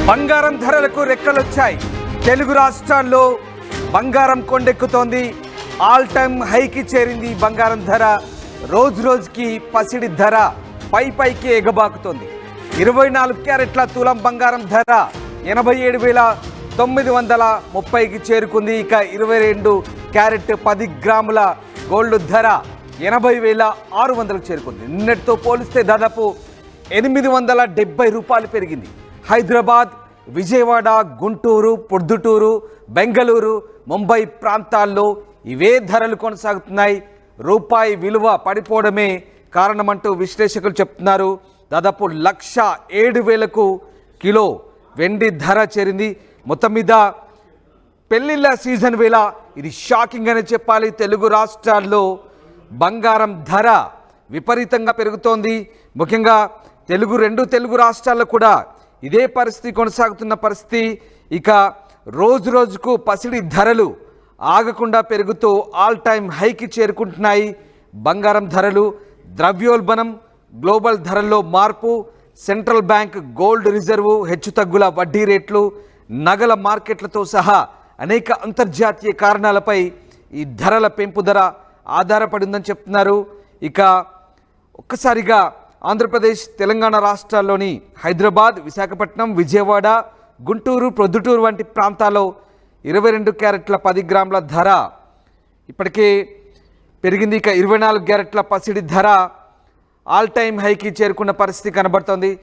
బంగారం ధరలకు రెక్కలొచ్చాయి. తెలుగు రాష్ట్రాల్లో బంగారం కొండెక్కుతోంది. ఆల్ టైమ్ హైకి చేరింది బంగారం ధర. రోజు రోజుకి పసిడి ధర పైకి ఎగబాకుతోంది. 24 క్యారెట్ల తులం బంగారం ధర 87,930కి చేరుకుంది. ఇక 22 క్యారెట్ 10 గ్రాముల గోల్డ్ ధర 80,600కు చేరుకుంది. నిన్నటితో పోలిస్తే దాదాపు 870 రూపాయలు పెరిగింది. హైదరాబాద్, విజయవాడ, గుంటూరు, పొద్దుటూరు, బెంగళూరు, ముంబై ప్రాంతాల్లో ఇవే ధరలు కొనసాగుతున్నాయి. రూపాయి విలువ పడిపోవడమే కారణమంటూ విశ్లేషకులు చెప్తున్నారు. దాదాపు 1,07,000కు కిలో వెండి ధర చేరింది. మొత్తం మీద పెళ్లిళ్ళ సీజన్ వేళ ఇది షాకింగ్ అని చెప్పాలి. తెలుగు రాష్ట్రాల్లో బంగారం ధర విపరీతంగా పెరుగుతోంది. ముఖ్యంగా రెండు తెలుగు రాష్ట్రాల్లో కూడా ఇదే పరిస్థితి కొనసాగుతున్న పరిస్థితి. ఇక రోజు రోజుకు పసిడి ధరలు ఆగకుండా పెరుగుతూ ఆల్ టైమ్ హైకి చేరుకుంటున్నాయి. బంగారం ధరలు, ద్రవ్యోల్బణం, గ్లోబల్ ధరల్లో మార్పు, సెంట్రల్ బ్యాంక్ గోల్డ్ రిజర్వు హెచ్చుతగ్గుల వడ్డీ రేట్లు, నగల మార్కెట్లతో సహా అనేక అంతర్జాతీయ కారణాలపై ఈ ధరల పెంపుదల ఆధారపడిందని చెప్తున్నారు. ఇక ఒక్కసారిగా ఆంధ్రప్రదేశ్, తెలంగాణ రాష్ట్రాల్లోని హైదరాబాద్, విశాఖపట్నం, విజయవాడ, గుంటూరు, ప్రొద్దుటూరు వంటి ప్రాంతాల్లో 22 క్యారెట్ల 10 గ్రాముల ధర ఇప్పటికే పెరిగింది. ఇక 24 క్యారెట్ల పసిడి ధర ఆల్ టైమ్ హైకి చేరుకున్న పరిస్థితి కనబడుతోంది.